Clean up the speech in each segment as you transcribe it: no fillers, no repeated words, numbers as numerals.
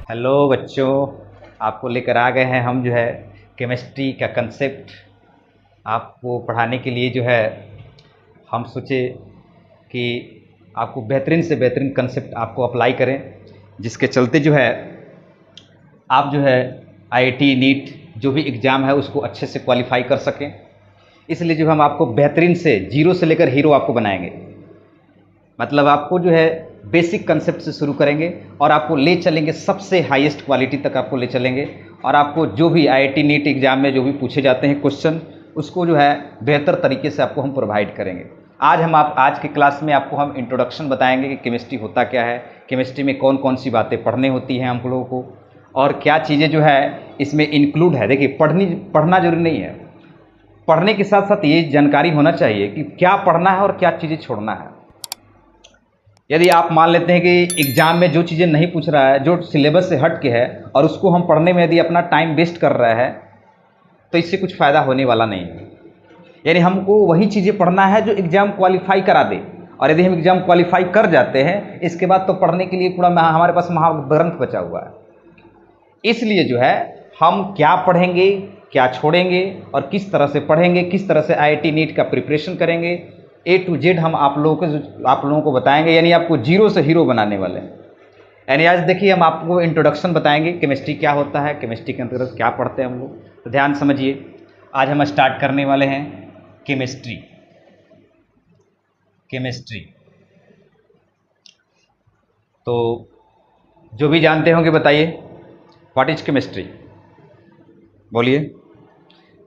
Hello बच्चों, आपको लेकर आ गए हैं हम केमिस्ट्री का कंसेप्ट आपको पढ़ाने के लिए हम सोचे कि आपको बेहतरीन से बेहतरीन कंसेप्ट आपको अप्लाई करें, जिसके चलते आप आईआईटी नीट जो भी एग्ज़ाम है उसको अच्छे से क्वालिफाई कर सकें। इसलिए हम आपको बेहतरीन से जीरो से लेकर हीरो आपको बनाएंगे। मतलब आपको बेसिक कंसेप्ट से शुरू करेंगे और आपको ले चलेंगे सबसे हाईएस्ट क्वालिटी तक आपको ले चलेंगे। और आपको जो भी आईआईटी नीट एग्ज़ाम में जो भी पूछे जाते हैं क्वेश्चन, उसको बेहतर तरीके से आपको हम प्रोवाइड करेंगे। आज की क्लास में आपको हम इंट्रोडक्शन बताएंगे कि केमिस्ट्री होता क्या है, केमिस्ट्री में कौन कौन सी बातें पढ़ने होती हैं हम लोगों को, और क्या चीज़ें इसमें इंक्लूड है। देखिए, पढ़ना जरूरी नहीं है, पढ़ने के साथ साथ ये जानकारी होना चाहिए कि क्या पढ़ना है और क्या चीज़ें छोड़ना है। यदि आप मान लेते हैं कि एग्ज़ाम में जो चीज़ें नहीं पूछ रहा है, जो सिलेबस से हट के है, और उसको हम पढ़ने में यदि अपना टाइम वेस्ट कर रहा है, तो इससे कुछ फ़ायदा होने वाला नहीं है। यानी हमको वही चीज़ें पढ़ना है जो एग्ज़ाम क्वालिफाई करा दे। और यदि हम एग्ज़ाम क्वालिफाई कर जाते हैं, इसके बाद तो पढ़ने के लिए पूरा हमारे पास महाग्रंथ बचा हुआ है। इसलिए हम क्या पढ़ेंगे, क्या छोड़ेंगे और किस तरह से पढ़ेंगे, किस तरह से आईआईटी नीट का प्रिपरेशन करेंगे, ए टू जेड हम आप लोगों को बताएंगे। यानी आपको जीरो से हीरो बनाने वाले हैं। यानी आज देखिए, हम आपको इंट्रोडक्शन बताएंगे, केमिस्ट्री क्या होता है, केमिस्ट्री के अंतर्गत क्या पढ़ते हैं हम लोग। तो ध्यान समझिए, आज हम स्टार्ट करने वाले हैं केमिस्ट्री। तो जो भी जानते होंगे बताइए, व्हाट इज केमिस्ट्री, बोलिए।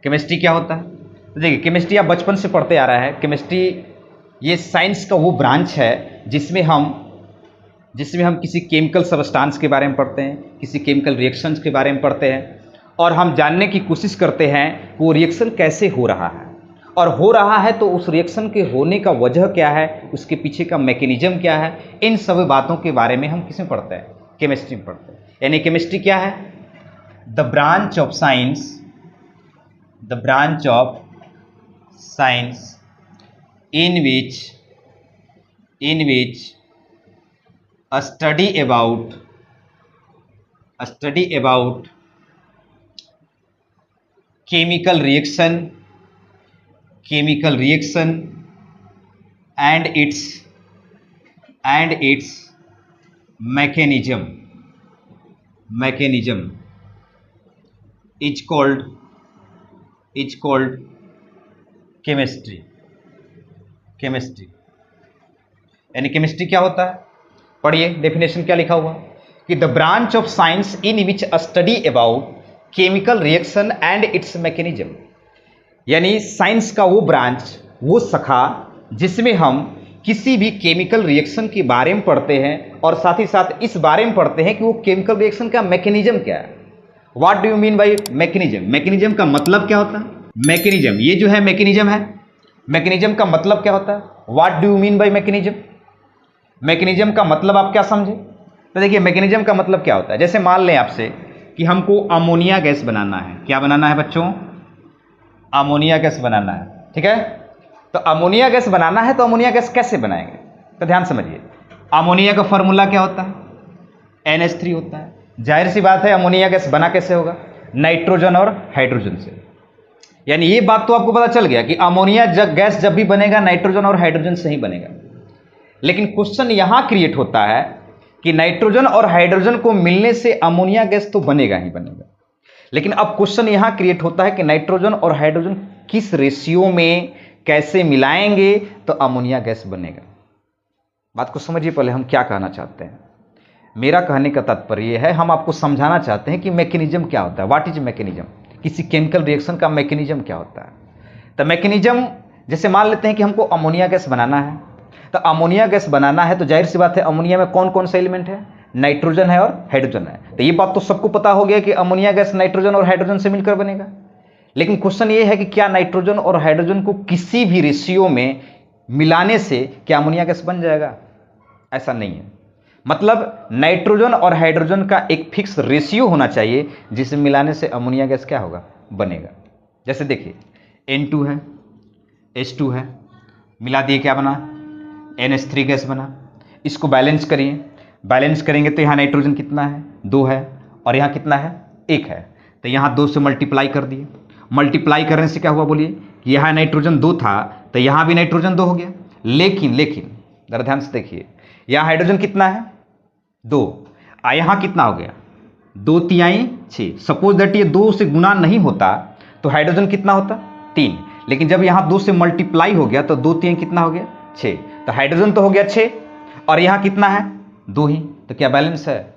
केमिस्ट्री क्या होता है? तो देखिए, केमिस्ट्री आप बचपन से पढ़ते आ रहा है। केमिस्ट्री ये साइंस का वो ब्रांच है जिसमें हम किसी केमिकल सबस्टांस के बारे में पढ़ते हैं, किसी केमिकल रिएक्शंस के बारे में पढ़ते हैं, और हम जानने की कोशिश करते हैं कि वो रिएक्शन कैसे हो रहा है, और हो रहा है तो उस रिएक्शन के होने का वजह क्या है, उसके पीछे का मैकेनिज्म क्या है। इन सब बातों के बारे में हम किसमें पढ़ते हैं? केमिस्ट्री में पढ़ते हैं। यानी केमिस्ट्री क्या है? The branch of science in which a study about chemical reaction and its mechanism is called chemistry। यानी केमिस्ट्री क्या होता है? पढ़िए, डेफिनेशन क्या लिखा हुआ कि the branch of science in which a study about chemical reaction and it's mechanism. यानी साइंस का वो ब्रांच, वो शाखा जिसमें हम किसी भी केमिकल रिएक्शन के बारे में पढ़ते हैं, और साथ ही साथ इस बारे में पढ़ते हैं कि वो केमिकल रिएक्शन का मैकेनिज्म क्या है। What do you mean by mechanism? Mechanism का मतलब क्या होता है? मैकेनिज्म, ये है मैकेनिज्म है। मैकेनिज्म का मतलब क्या होता है? What do you mean by mechanism? Mechanism का मतलब आप क्या समझे? तो देखिए, मैकेनिज्म का मतलब क्या होता है। जैसे मान लें आपसे कि हमको अमोनिया गैस बनाना है। क्या बनाना है बच्चों? अमोनिया गैस बनाना है, ठीक है। तो अमोनिया गैस बनाना है, तो अमोनिया गैस कैसे बनाएंगे? तो ध्यान समझिए, अमोनिया का फॉर्मूला क्या होता है? NH3 होता है। जाहिर सी बात है, अमोनिया गैस बना कैसे होगा? नाइट्रोजन और हाइड्रोजन से। यानी ये बात तो आपको पता चल गया कि अमोनिया गैस जब भी बनेगा, नाइट्रोजन और हाइड्रोजन से ही बनेगा। लेकिन क्वेश्चन यहां क्रिएट होता है कि नाइट्रोजन और हाइड्रोजन को मिलने से अमोनिया गैस तो बनेगा ही बनेगा, लेकिन अब क्वेश्चन यहां क्रिएट होता है कि नाइट्रोजन और हाइड्रोजन किस रेशियो में कैसे मिलाएंगे तो अमोनिया गैस बनेगा। बात को समझिए, पहले हम क्या कहना चाहते हैं। मेरा कहने का तात्पर्य है, हम आपको समझाना चाहते हैं कि मैकेनिज्म क्या होता है। What is mechanism? किसी केमिकल रिएक्शन का मैकेनिज्म क्या होता है। तो मैकेनिज्म, जैसे मान लेते हैं कि हमको अमोनिया गैस बनाना है, तो अमोनिया गैस बनाना है तो जाहिर सी बात है, अमोनिया में कौन कौन से एलिमेंट है? नाइट्रोजन है और हाइड्रोजन है। तो ये बात तो सबको पता हो गया कि अमोनिया गैस नाइट्रोजन और हाइड्रोजन से मिलकर बनेगा। लेकिन क्वेश्चन ये है कि क्या नाइट्रोजन और हाइड्रोजन को किसी भी रेशियो में मिलाने से क्या अमोनिया गैस बन जाएगा? ऐसा नहीं है। मतलब नाइट्रोजन और हाइड्रोजन का एक फिक्स रेशियो होना चाहिए, जिसे मिलाने से अमोनिया गैस क्या होगा? बनेगा। जैसे देखिए, N2 है, H2 है, मिला दिए क्या बना? NH3 गैस बना। इसको बैलेंस करिए बैलेंस करेंगे तो यहाँ नाइट्रोजन कितना है, 2 है, और यहाँ कितना है, 1 है। तो यहाँ 2 से मल्टीप्लाई कर दिए। मल्टीप्लाई करने से क्या हुआ बोलिए, कि यहाँ नाइट्रोजन 2 था तो यहाँ भी नाइट्रोजन 2 हो गया। लेकिन जरा ध्यान से देखिए, यहाँ हाइड्रोजन कितना है, 2, और यहाँ कितना हो गया, 2 तिहाई 6। सपोज दैट ये 2 से गुना नहीं होता तो हाइड्रोजन कितना होता, 3। लेकिन जब यहाँ 2 से मल्टीप्लाई हो गया तो 2 तिहाई कितना हो गया, 6। तो हाइड्रोजन तो हो गया 6, और यहाँ कितना है, 2 ही। तो क्या बैलेंस है,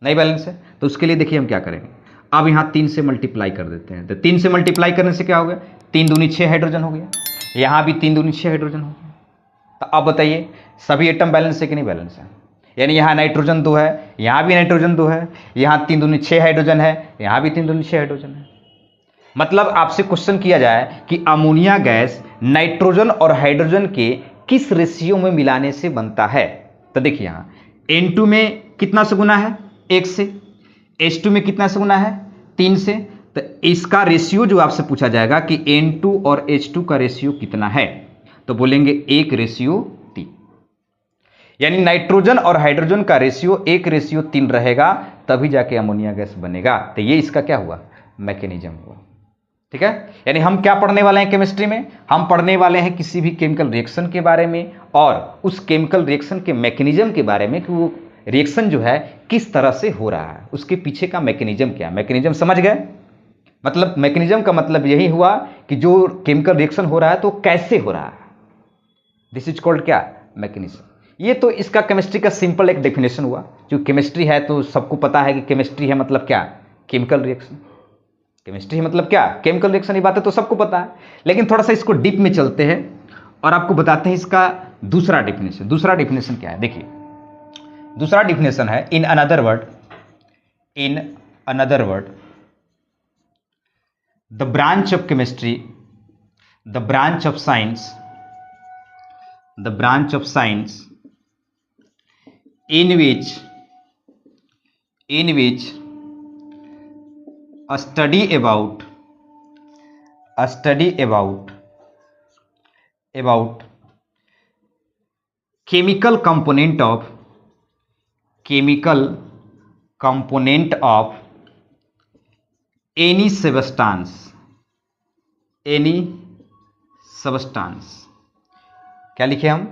नहीं बैलेंस है। तो उसके लिए देखिए हम क्या करेंगे, अब यहाँ 3 से मल्टीप्लाई कर देते हैं। तो 3 से मल्टीप्लाई करने से क्या हो गया, 3 दूनी 6 हाइड्रोजन हो गया, यहाँ भी 3 दूनी 6 हाइड्रोजन हो गया। तो अब बताइए सभी एटम बैलेंस है कि नहीं बैलेंस है। यानी यहाँ नाइट्रोजन 2 है, यहाँ भी नाइट्रोजन 2 है, यहाँ 3 दूनी 6 हाइड्रोजन है, यहाँ भी 3 दूनी 6 हाइड्रोजन है। मतलब आपसे क्वेश्चन किया जाए कि अमोनिया गैस नाइट्रोजन और हाइड्रोजन के किस रेशियो में मिलाने से बनता है। तो देखिए यहाँ N2 में कितना से गुना है, 1 से, H2 में कितना से गुना है, 3 से। तो इसका रेशियो जो आपसे पूछा जाएगा कि N2 और H2 का रेशियो कितना है, तो बोलेंगे 1:3। यानी नाइट्रोजन और हाइड्रोजन का रेशियो 1:3 रहेगा, तभी जाके अमोनिया गैस बनेगा। तो ये इसका क्या हुआ, मैकेनिज्म हुआ। ठीक है, यानी हम क्या पढ़ने वाले हैं केमिस्ट्री में, हम पढ़ने वाले हैं किसी भी केमिकल रिएक्शन के बारे में और उस केमिकल रिएक्शन के मैकेनिज्म के बारे में, कि वो रिएक्शन जो है किस तरह से हो रहा है, उसके पीछे का मैकेनिज्म क्या है। मैकेनिज्म समझ गए, मतलब मैकेनिज्म का मतलब यही हुआ कि जो केमिकल रिएक्शन हो रहा है तो कैसे हो रहा है, दिस इज कॉल्ड क्या, मैकेनिज्म। ये तो इसका केमिस्ट्री का सिंपल एक डेफिनेशन हुआ। जो केमिस्ट्री है तो सबको पता है कि केमिस्ट्री है मतलब क्या, केमिकल रिएक्शन। केमिस्ट्री है मतलब क्या, केमिकल रिएक्शन। ये बातें तो सबको पता है, लेकिन थोड़ा सा इसको डीप में चलते हैं और आपको बताते हैं इसका दूसरा डेफिनेशन। दूसरा डेफिनेशन क्या है, देखिए दूसरा डेफिनेशन है, in another word the branch of chemistry, the branch of science in which a study about chemical component of any substance, क्या लिखे हम,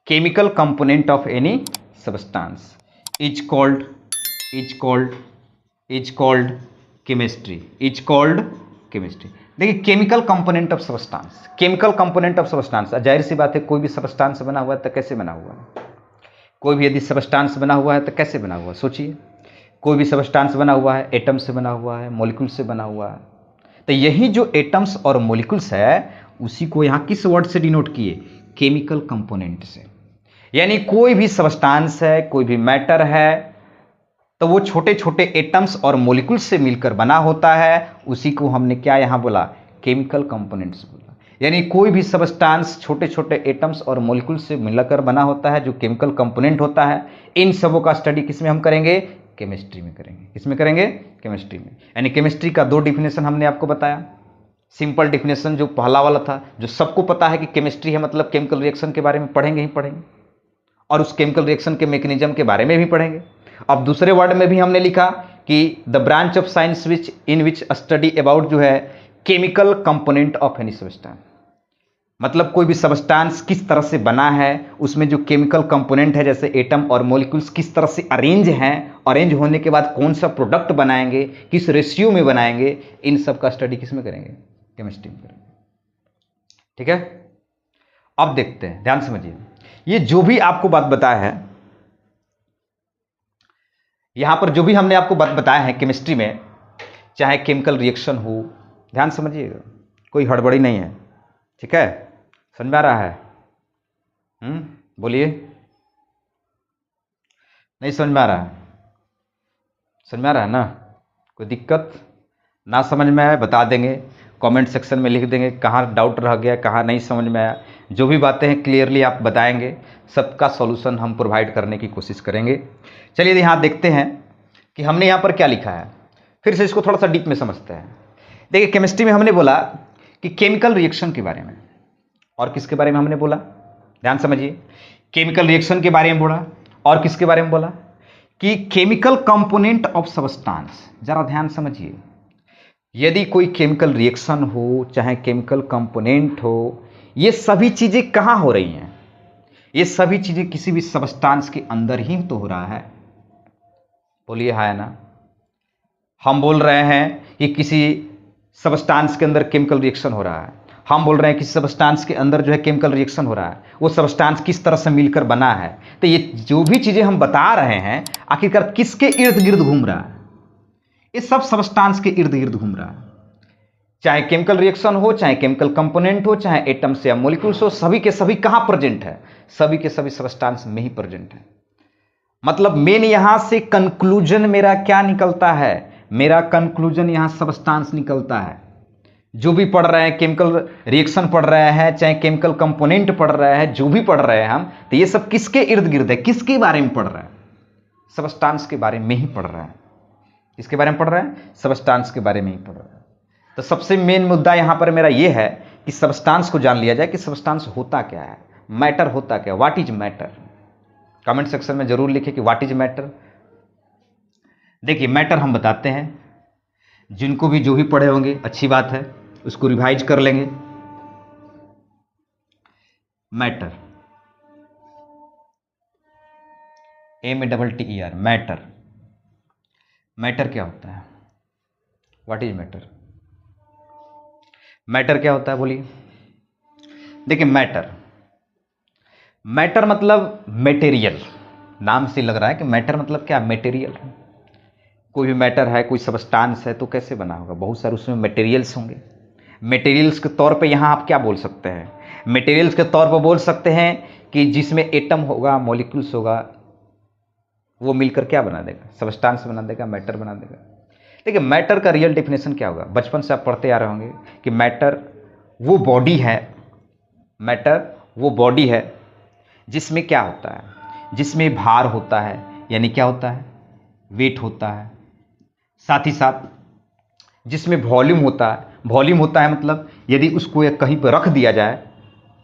chemical component of any substance is called chemistry. देखिए chemical component of substance, जाहिर सी बात है कोई भी substance बना हुआ है तो कैसे बना हुआ है, कोई भी यदि सब्सटेंस बना हुआ है तो कैसे बना हुआ है, सोचिए। कोई भी सब्सटेंस बना हुआ है, एटम से बना हुआ है, मॉलिक्यूल से बना हुआ है। तो यही जो एटम्स और मॉलिक्यूल्स है उसी को यहाँ किस वर्ड से डिनोट किए, केमिकल कंपोनेंट से। यानी कोई भी सब्सटेंस है, कोई भी मैटर है, तो वो छोटे छोटे एटम्स और मॉलिक्यूल्स से मिलकर बना होता है, उसी को हमने क्या यहाँ बोला, केमिकल कंपोनेंट्स बोला। यानी कोई भी सब्सटेंस छोटे छोटे एटम्स और मॉलिक्यूल से मिलकर बना होता है, जो केमिकल कंपोनेंट होता है। इन सबों का स्टडी किसमें हम करेंगे, केमिस्ट्री में करेंगे। किसमें करेंगे, केमिस्ट्री में। यानी केमिस्ट्री का 2 डिफिनेशन हमने आपको बताया। सिंपल डिफिनेशन जो पहला वाला था, जो सबको पता है कि केमिस्ट्री है मतलब केमिकल रिएक्शन के बारे में पढ़ेंगे ही पढ़ेंगे, और उस केमिकल रिएक्शन के मैकेनिज्म के बारे में भी पढ़ेंगे। अब दूसरे वर्ड में भी हमने लिखा कि the branch of science in which study about जो है chemical component of any substance, मतलब कोई भी सब्सटेंस किस तरह से बना है, उसमें जो केमिकल कंपोनेंट है जैसे एटम और मॉलिक्यूल्स किस तरह से अरेंज हैं, अरेंज होने के बाद कौन सा प्रोडक्ट बनाएंगे, किस रेशियो में बनाएंगे, इन सब का स्टडी किस में करेंगे, केमिस्ट्री में करेंगे। ठीक है, अब देखते हैं, ध्यान समझिए। ये जो भी आपको बात बताया है, यहां पर जो भी हमने आपको बात बताया है केमिस्ट्री में, चाहे केमिकल रिएक्शन हो, ध्यान समझिएगा, कोई हड़बड़ी नहीं है। ठीक है, समझ में आ रहा है? बोलिए, नहीं समझ में आ रहा है? समझ में आ रहा है ना? कोई दिक्कत ना समझ में आए बता देंगे, कमेंट सेक्शन में लिख देंगे कहाँ डाउट रह गया, कहाँ नहीं समझ में आया। जो भी बातें हैं क्लियरली आप बताएंगे, सबका सॉल्यूशन हम प्रोवाइड करने की कोशिश करेंगे। चलिए यहाँ देखते हैं कि हमने यहाँ पर क्या लिखा है, फिर से इसको थोड़ा सा डीप में समझते हैं। देखिए केमिस्ट्री में हमने बोला कि केमिकल रिएक्शन के बारे में, और किसके बारे में हमने बोला, ध्यान समझिए। केमिकल रिएक्शन के बारे में बोला और किसके बारे में बोला, कि केमिकल कंपोनेंट ऑफ सब्सटेंस, जरा ध्यान समझिए, यदि कोई केमिकल रिएक्शन हो चाहे केमिकल कंपोनेंट हो, ये सभी चीजें कहां हो रही हैं? ये सभी चीजें किसी भी सब्सटेंस के अंदर ही तो हो रहा है। बोलिए हाँ या ना। हम बोल रहे हैं कि किसी सब्सटेंस के अंदर केमिकल रिएक्शन हो रहा है, हम बोल रहे हैं कि सब्सटेंस के अंदर जो है केमिकल रिएक्शन हो रहा है, वो सब्सटेंस किस तरह से मिलकर बना है। तो ये जो भी चीजें हम बता रहे हैं आखिरकार किसके इर्द गिर्द घूम रहा है? ये सब सब्सटेंस के इर्द गिर्द घूम रहा है। चाहे केमिकल रिएक्शन हो, चाहे केमिकल कंपोनेंट हो, चाहे एटम्स या मॉलिक्यूल्स हो, सभी के सभी कहां प्रेजेंट है? सभी के सभी सब्सटेंस में ही प्रेजेंट है। मतलब मेन यहां से कंक्लूजन मेरा क्या निकलता है? मेरा कंक्लूजन यहां सब्सटेंस निकलता है। जो भी पढ़ रहे हैं, केमिकल रिएक्शन पढ़ रहे हैं, चाहे केमिकल कंपोनेंट पढ़ रहे हैं, जो भी पढ़ रहे हैं हम, तो ये सब किसके इर्द गिर्द है? किसके बारे में पढ़ रहे हैं? सब्सटेंस के बारे में ही पढ़ रहे हैं। किसके बारे में पढ़ रहे हैं? सब्सटेंस के बारे में ही पढ़ रहे हैं। तो सबसे मेन मुद्दा यहां पर मेरा यह है कि सब्सटेंस को जान लिया जाए कि सब्सटेंस होता क्या है, मैटर होता क्या है, what is matter. Comment section में जरूर लिखें कि व्हाट इज मैटर। देखिए, मैटर हम बताते हैं, जिनको भी जो भी पढ़े होंगे अच्छी बात है, उसको रिवाइज कर लेंगे। Matter, MATTER, matter. मैटर क्या होता है? What is matter? मैटर क्या होता है बोलिए। देखिए, मैटर मतलब मटेरियल। नाम से लग रहा है कि मैटर मतलब क्या? मटेरियल। कोई भी मैटर है, कोई सब्सटेंस है, तो कैसे बना होगा? बहुत सारे उसमें मटेरियल्स होंगे। मटेरियल्स के तौर पे यहाँ आप क्या बोल सकते हैं? मटेरियल्स के तौर पर बोल सकते हैं कि जिसमें एटम होगा, मॉलिक्यूल्स होगा, वो मिलकर क्या बना देगा? सब्सटेंस बना देगा, मैटर बना देगा। देखिए, मैटर का रियल डेफिनेशन क्या होगा? बचपन से आप पढ़ते आ रहे होंगे कि मैटर वो बॉडी है, मैटर वो बॉडी है जिसमें क्या होता है? जिसमें भार होता है, यानी क्या होता है? वेट होता है। साथ ही साथ जिसमें वॉल्यूम होता है। वॉल्यूम होता है मतलब यदि उसको कहीं पर रख दिया जाए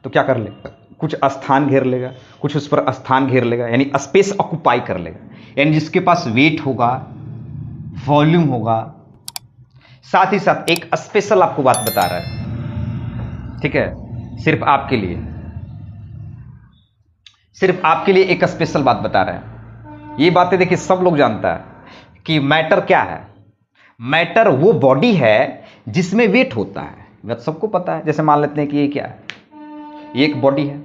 तो क्या कर लेगा? कुछ स्थान घेर लेगा, कुछ उस पर स्थान घेर लेगा, यानी स्पेस ऑक्युपाई कर लेगा। यानी जिसके पास वेट होगा, वॉल्यूम होगा, साथ ही साथ एक स्पेशल आपको बात बता रहा है, ठीक है, सिर्फ आपके लिए एक स्पेशल बात बता रहा है। ये बातें देखिए सब लोग जानता है कि मैटर क्या है। मैटर वो बॉडी है जिसमें वेट होता है, वह सबको पता है। जैसे मान लेते हैं कि ये क्या है? ये एक बॉडी है,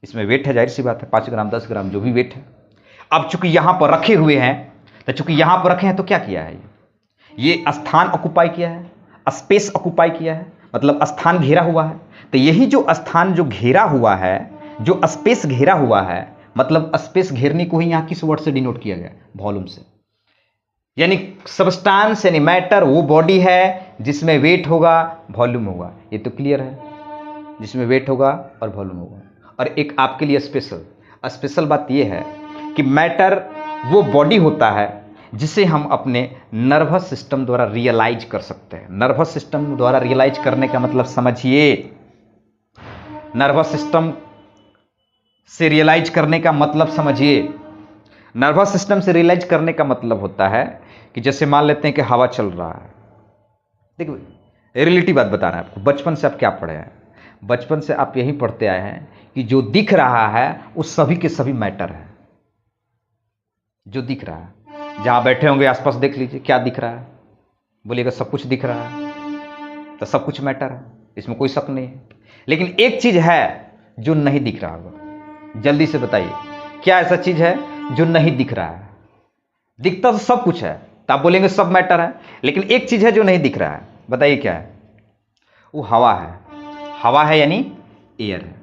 इसमें वेट है, जाहिर सी बात है 5 ग्राम 10 ग्राम जो भी वेट है। अब चूंकि यहां पर रखे हुए हैं, तो चूंकि यहां पर रखे हैं तो क्या किया है? ये स्थान ऑक्युपाई किया है, स्पेस ऑक्युपाई किया है, मतलब स्थान घेरा हुआ है। तो यही जो स्थान जो घेरा हुआ है, जो स्पेस घेरा हुआ है, मतलब स्पेस घेरने को ही यहां किस वर्ड से डिनोट किया गया? वॉल्यूम से। यानी सब्सटेंस यानी मैटर वो बॉडी है जिसमें वेट होगा, वॉल्यूम होगा। ये तो क्लियर है, जिसमें वेट होगा और वॉल्यूम होगा। और एक आपके लिए स्पेशल बात यह है कि मैटर वो बॉडी होता है जिसे हम अपने नर्वस सिस्टम द्वारा रियलाइज कर सकते हैं। नर्वस सिस्टम द्वारा रियलाइज करने का मतलब समझिए। नर्वस सिस्टम से रियलाइज करने का मतलब समझिए। नर्वस सिस्टम से रियलाइज करने का मतलब होता है कि जैसे मान लेते हैं कि हवा चल रहा है। देखिए, रियलिटी बात बता रहे हैं आपको। बचपन से आप क्या पढ़े हैं? बचपन से आप यही पढ़ते आए हैं कि जो दिख रहा है वो सभी के सभी मैटर है। जो दिख रहा है, जहां बैठे होंगे आसपास देख लीजिए क्या दिख रहा है। बोलिएगा सब कुछ दिख रहा है, तो सब कुछ मैटर है, इसमें कोई शक नहीं है। लेकिन एक चीज है जो नहीं दिख रहा होगा। जल्दी से बताइए, क्या ऐसा चीज है जो नहीं दिख रहा है? दिखता तो सब कुछ है, तो आप बोलेंगे सब मैटर है, लेकिन एक चीज है जो नहीं दिख रहा है। बताइए क्या है? वो हवा है। हवा है यानी एयर है।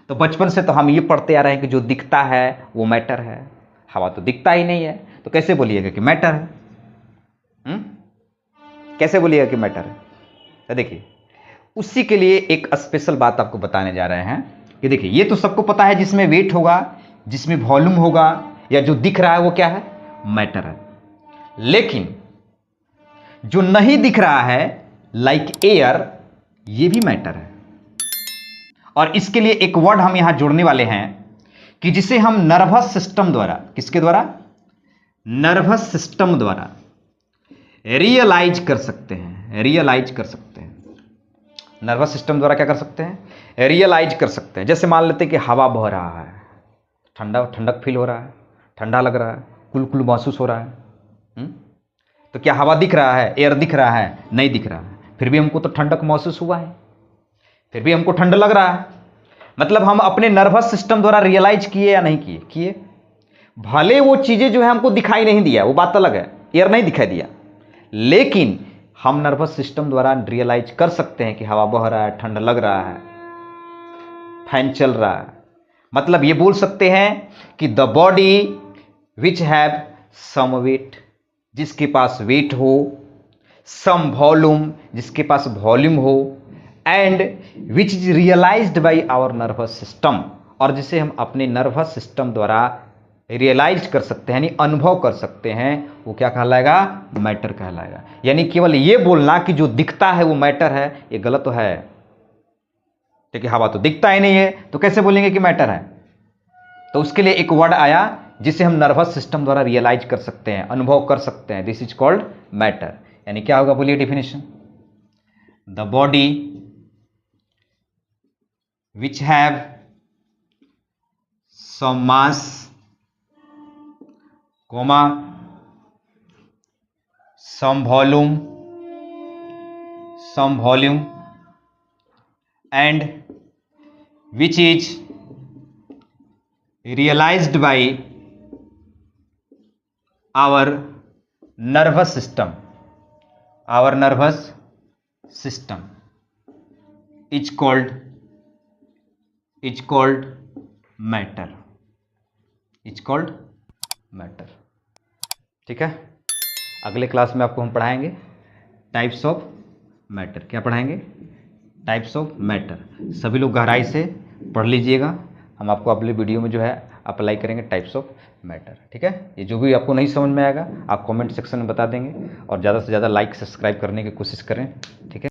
तो बचपन से तो हम ये पढ़ते आ रहे हैं कि जो दिखता है वो मैटर है। हवा तो दिखता ही नहीं है, तो कैसे बोलिएगा कि मैटर है? कैसे बोलिएगा कि मैटर है? तो देखिए, उसी के लिए एक स्पेशल बात आपको बताने जा रहे हैं कि देखिए, ये तो सबको पता है जिसमें वेट होगा, जिसमें वॉल्यूम होगा, या जो दिख रहा है वो क्या है? मैटर है। लेकिन जो नहीं दिख रहा है, लाइक एयर, ये भी मैटर है। और इसके लिए एक वर्ड हम यहां जोड़ने वाले हैं कि जिसे हम नर्वस सिस्टम द्वारा, किसके द्वारा? नर्वस सिस्टम द्वारा रियलाइज कर सकते हैं, रियलाइज कर सकते हैं। नर्वस सिस्टम द्वारा क्या कर सकते हैं, रियलाइज कर सकते हैं। जैसे मान लेते हैं कि हवा बह रहा है, ठंडा ठंडक फील हो रहा है, ठंडा लग रहा है, कुल कुल महसूस हो रहा है। तो क्या हवा दिख रहा है, एयर दिख रहा है? नहीं दिख रहा है, फिर भी हमको तो ठंडक महसूस हुआ है, फिर भी हमको ठंड लग रहा है। मतलब हम अपने नर्वस सिस्टम द्वारा रियलाइज किए या नहीं किए? किए। भले वो चीजें जो है हमको दिखाई नहीं दिया, वो बात अलग है, एयर नहीं दिखाई दिया, लेकिन हम नर्वस सिस्टम द्वारा रियलाइज कर सकते हैं कि हवा बह रहा है, ठंड लग रहा है, फैन चल रहा है। मतलब ये बोल सकते हैं कि the body which have some weight, जिसके पास वेट हो, सम वॉल्यूम, जिसके पास वॉल्यूम हो, and which is realized by our nervous system, और जिसे हम अपने नर्वस सिस्टम द्वारा रियलाइज कर सकते हैं, यानी अनुभव कर सकते हैं, वो क्या कहलाएगा? मैटर कहलाएगा। यानी केवल ये बोलना कि जो दिखता है वो मैटर है, ये गलत तो है, क्योंकि हवा तो दिखता ही नहीं है, तो कैसे बोलेंगे कि मैटर है? तो उसके लिए एक वर्ड आया जिसे हम नर्वस सिस्टम द्वारा रियलाइज कर सकते हैं, अनुभव कर सकते हैं, दिस इज कॉल्ड मैटर। यानी क्या होगा, बोलिए definition. The body which have some mass, comma, some volume, and which is realized by our nervous system is called matter, ठीक है। अगले क्लास में आपको हम पढ़ाएंगे टाइप्स ऑफ मैटर। क्या पढ़ाएंगे? Types of matter. सभी लोग गहराई से पढ़ लीजिएगा, हम आपको अगले वीडियो में जो है अप्लाई करेंगे टाइप्स ऑफ मैटर, ठीक है। ये जो भी आपको नहीं समझ में आएगा आप कमेंट सेक्शन में बता देंगे, और ज़्यादा से ज़्यादा लाइक सब्सक्राइब करने की कोशिश करें, ठीक है।